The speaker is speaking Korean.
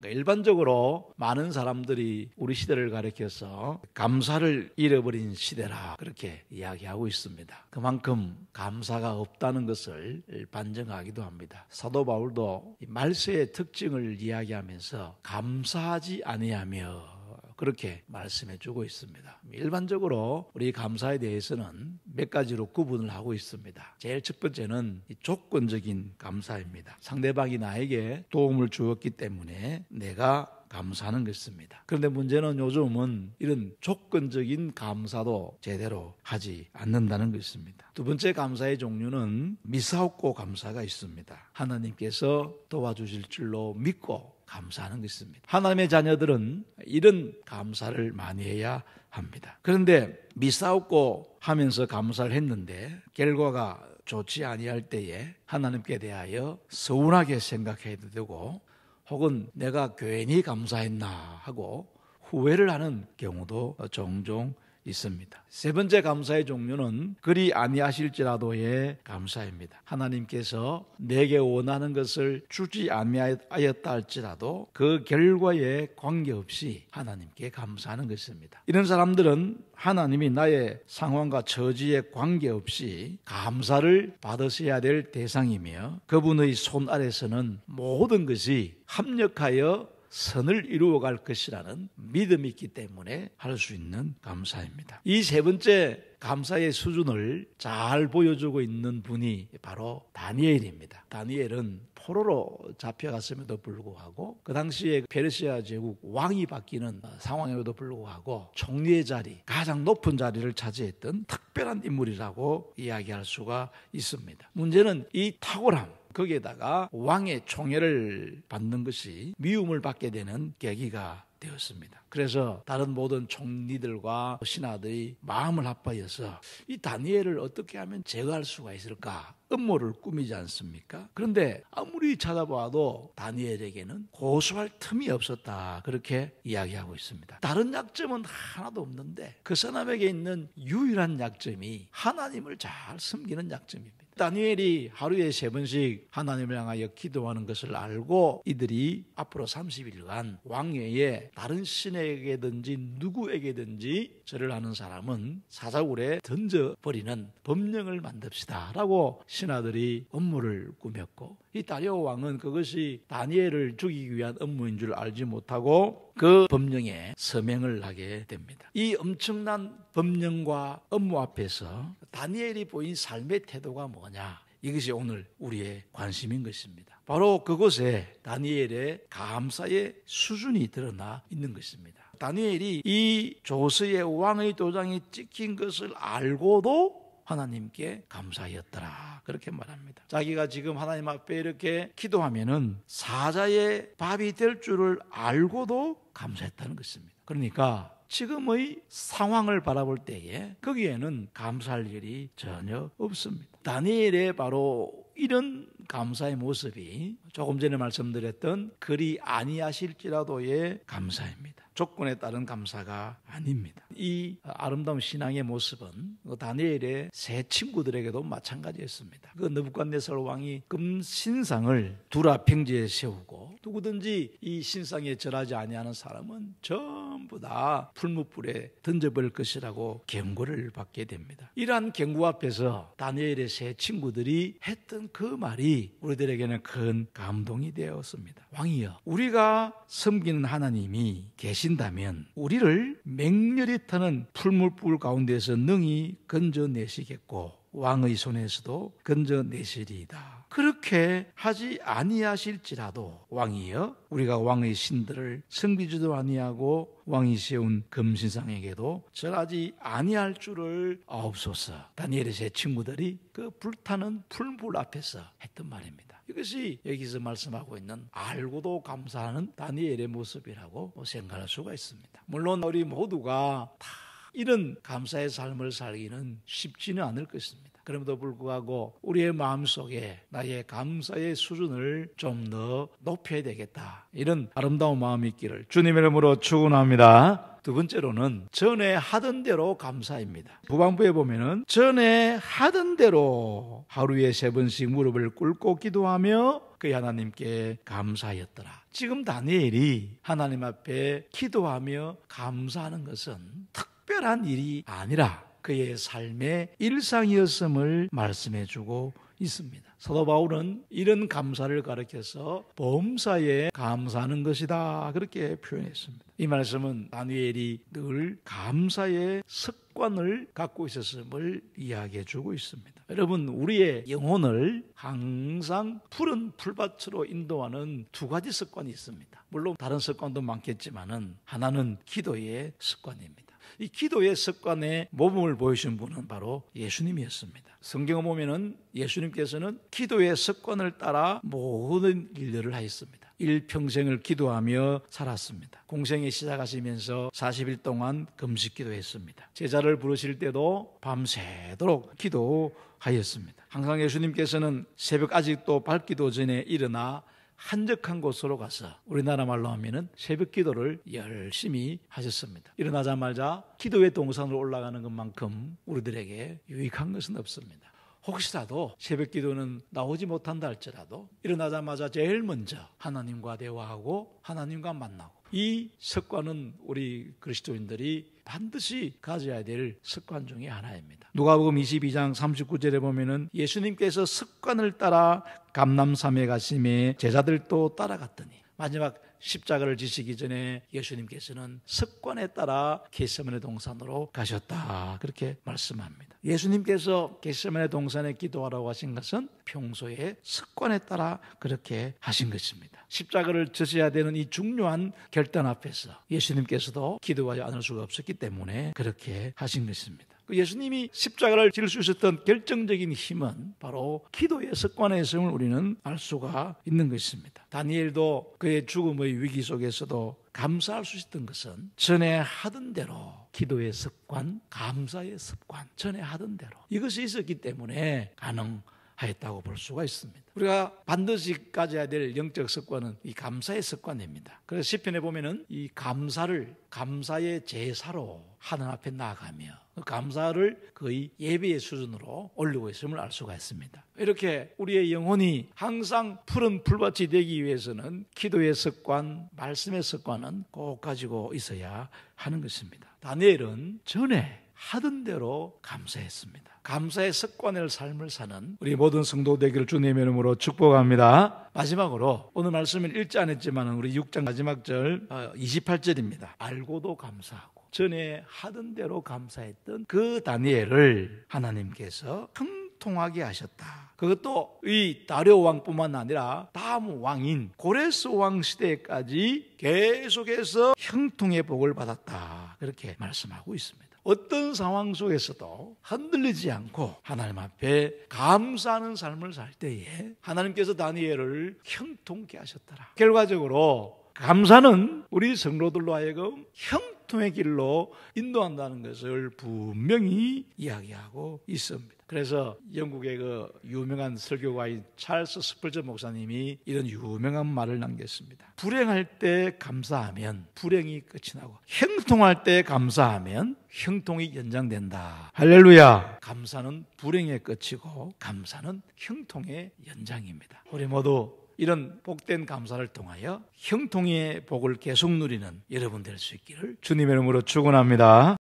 일반적으로 많은 사람들이 우리 시대를 가리켜서 감사를 잃어버린 시대라 그렇게 이야기하고 있습니다. 그만큼 감사가 없다는 것을 반증하기도 합니다. 사도 바울도 말세의 특징을 이야기하면서 감사하지 아니하며 그렇게 말씀해 주고 있습니다. 일반적으로 우리 감사에 대해서는 몇 가지로 구분을 하고 있습니다. 제일 첫 번째는 조건적인 감사입니다. 상대방이 나에게 도움을 주었기 때문에 내가 감사하는 것입니다. 그런데 문제는 요즘은 이런 조건적인 감사도 제대로 하지 않는다는 것입니다. 두 번째 감사의 종류는 미사옵고 감사가 있습니다. 하나님께서 도와주실 줄로 믿고 감사하는 것입니다. 하나님의 자녀들은 이런 감사를 많이 해야 합니다. 그런데 미사옵고 하면서 감사를 했는데 결과가 좋지 아니할 때에 하나님께 대하여 서운하게 생각해도 되고 혹은 내가 괜히 감사했나 하고 후회를 하는 경우도 종종 있습니다. 세 번째 감사의 종류는 그리 아니하실지라도의 감사입니다. 하나님께서 내게 원하는 것을 주지 아니하였다 할지라도 그 결과에 관계없이 하나님께 감사하는 것입니다. 이런 사람들은 하나님이 나의 상황과 처지에 관계없이 감사를 받으셔야 될 대상이며 그분의 손 아래서는 모든 것이 합력하여 선을 이루어갈 것이라는 믿음이 있기 때문에 할 수 있는 감사입니다. 이 세 번째 감사의 수준을 잘 보여주고 있는 분이 바로 다니엘입니다. 다니엘은 포로로 잡혀갔음에도 불구하고 그 당시에 페르시아 제국 왕이 바뀌는 상황에도 불구하고 총리의 자리, 가장 높은 자리를 차지했던 특별한 인물이라고 이야기할 수가 있습니다. 문제는 이 탁월함, 거기에다가 왕의 총애를 받는 것이 미움을 받게 되는 계기가 되었습니다. 그래서 다른 모든 총리들과 신하들이 마음을 합하여서 이 다니엘을 어떻게 하면 제거할 수가 있을까 음모를 꾸미지 않습니까? 그런데 아무리 찾아봐도 다니엘에게는 고소할 틈이 없었다 그렇게 이야기하고 있습니다. 다른 약점은 하나도 없는데 그 사람에게 있는 유일한 약점이 하나님을 잘 섬기는 약점입니다. 다니엘이 하루에 3번씩 하나님을 향하여 기도하는 것을 알고 이들이 앞으로 30일간 왕외에 다른 신에게든지 누구에게든지 절을 하는 사람은 사자굴에 던져버리는 법령을 만듭시다 라고 신하들이 업무를 꾸몄고 이 다리오 왕은 그것이 다니엘을 죽이기 위한 업무인 줄 알지 못하고 그 법령에 서명을 하게 됩니다. 이 엄청난 법령과 업무 앞에서 다니엘이 보인 삶의 태도가 뭐냐? 이것이 오늘 우리의 관심인 것입니다. 바로 그곳에 다니엘의 감사의 수준이 드러나 있는 것입니다. 다니엘이 이 조서의 왕의 도장이 찍힌 것을 알고도 하나님께 감사하였더라 그렇게 말합니다. 자기가 지금 하나님 앞에 이렇게 기도하면은 사자의 밥이 될 줄을 알고도 감사했다는 것입니다. 그러니까 지금의 상황을 바라볼 때에 거기에는 감사할 일이 전혀 없습니다. 다니엘의 바로 이런 감사의 모습이 조금 전에 말씀드렸던 그리 아니하실지라도의 감사입니다. 조건에 따른 감사가 아닙니다. 이 아름다운 신앙의 모습은 다니엘의 세 친구들에게도 마찬가지였습니다. 그 느부갓네살 왕이 금신상을 두라 평지에 세우고 누구든지 이 신상에 절하지 아니하는 사람은 전부 다 풀무불에 던져버릴 것이라고 경고를 받게 됩니다. 이러한 경고 앞에서 다니엘의 세 친구들이 했던 그 말이 우리들에게는 큰 감동이 되었습니다. 왕이여, 우리가 섬기는 하나님이 계신다면 우리를 맹렬히 타는 풀무불 가운데서 능히 건져내시겠고 왕의 손에서도 건져내시리이다. 그렇게 하지 아니하실지라도 왕이여, 우리가 왕의 신들을 섬기지도 아니하고 왕이 세운 금신상에게도 절하지 아니할 줄을 아옵소서. 다니엘의 세 친구들이 그 불타는 풀불 앞에서 했던 말입니다. 이것이 여기서 말씀하고 있는 알고도 감사하는 다니엘의 모습이라고 생각할 수가 있습니다. 물론 우리 모두가 다 이런 감사의 삶을 살기는 쉽지는 않을 것입니다. 그럼에도 불구하고 우리의 마음속에 나의 감사의 수준을 좀 더 높여야 되겠다, 이런 아름다운 마음이 있기를 주님의 이름으로 축원합니다. 두 번째로는 전에 하던 대로 감사입니다. 후반부에 보면은 전에 하던 대로 하루에 3번씩 무릎을 꿇고 기도하며 그의 하나님께 감사하였더라. 지금 다니엘이 하나님 앞에 기도하며 감사하는 것은 특별한 일이 아니라 그의 삶의 일상이었음을 말씀해주고 있습니다. 사도 바울은 이런 감사를 가르쳐서 범사에 감사하는 것이다, 그렇게 표현했습니다. 이 말씀은 다니엘이 늘 감사의 습관을 갖고 있었음을 이야기해 주고 있습니다. 여러분, 우리의 영혼을 항상 푸른 풀밭으로 인도하는 2가지 습관이 있습니다. 물론 다른 습관도 많겠지만은 하나는 기도의 습관입니다. 이 기도의 습관에 모범을 보여준 분은 바로 예수님이었습니다. 성경을 보면은 예수님께서는 기도의 습관을 따라 모든 일들을 하였습니다. 일평생을 기도하며 살았습니다. 공생에 시작하시면서 40일 동안 금식 기도했습니다. 제자를 부르실 때도 밤새도록 기도하였습니다. 항상 예수님께서는 새벽 아직도 밝기도 전에 일어나 한적한 곳으로 가서 우리나라 말로 하면은 새벽 기도를 열심히 하셨습니다. 일어나자마자 기도의 동산으로 올라가는 것만큼 우리들에게 유익한 것은 없습니다. 혹시라도 새벽 기도는 나오지 못한다 할지라도 일어나자마자 제일 먼저 하나님과 대화하고 하나님과 만나고, 이 습관은 우리 그리스도인들이 반드시 가져야 될 습관 중에 하나입니다. 누가복음 22장 39절에 보면은 예수님께서 습관을 따라 감람산에 가심에 제자들도 따라갔더니, 마지막 십자가를 지시기 전에 예수님께서는 습관에 따라 겟세마네 동산으로 가셨다, 그렇게 말씀합니다. 예수님께서 겟세마네 동산에 기도하라고 하신 것은 평소의 습관에 따라 그렇게 하신 것입니다. 십자가를 져야 되는 이 중요한 결단 앞에서 예수님께서도 기도하지 않을 수가 없었기 때문에 그렇게 하신 것입니다. 예수님이 십자가를 질 수 있었던 결정적인 힘은 바로 기도의 습관의 있음을 우리는 알 수가 있는 것입니다. 다니엘도 그의 죽음의 위기 속에서도 감사할 수 있었던 것은 전에 하던 대로 기도의 습관, 감사의 습관, 전에 하던 대로 이것이 있었기 때문에 가능하였다고 볼 수가 있습니다. 우리가 반드시 가져야 될 영적 습관은 이 감사의 습관입니다. 그래서 시편에 보면은 이 감사의 제사로 하나님 앞에 나아가며 감사를 거의 예배의 수준으로 올리고 있음을 알 수가 있습니다. 이렇게 우리의 영혼이 항상 푸른 풀밭이 되기 위해서는 기도의 습관, 말씀의 습관은 꼭 가지고 있어야 하는 것입니다. 다니엘은 전에 하던 대로 감사했습니다. 감사의 습관을 삶을 사는 우리 모든 성도 되기를 주님의 이름으로 축복합니다. 마지막으로 오늘 말씀을 읽지 않았지만 우리 6장 마지막 절 28절입니다. 알고도 감사하고 전에 하던 대로 감사했던 그 다니엘을 하나님께서 형통하게 하셨다. 그것도 이 다리오 왕뿐만 아니라 다음 왕인 고레스 왕 시대까지 계속해서 형통의 복을 받았다, 그렇게 말씀하고 있습니다. 어떤 상황 속에서도 흔들리지 않고 하나님 앞에 감사하는 삶을 살 때에 하나님께서 다니엘을 형통케 하셨더라. 결과적으로 감사는 우리 성도들로 하여금 형통의 길로 인도한다는 것을 분명히 이야기하고 있습니다. 그래서 영국의 그 유명한 설교가인 찰스 스펄전 목사님이 이런 유명한 말을 남겼습니다. 불행할 때 감사하면 불행이 끝이 나고 형통할 때 감사하면 형통이 연장된다. 할렐루야. 감사는 불행의 끝이고 감사는 형통의 연장입니다. 우리 모두 이런 복된 감사를 통하여 형통의 복을 계속 누리는 여러분 될 수 있기를 주님의 이름으로 축원합니다.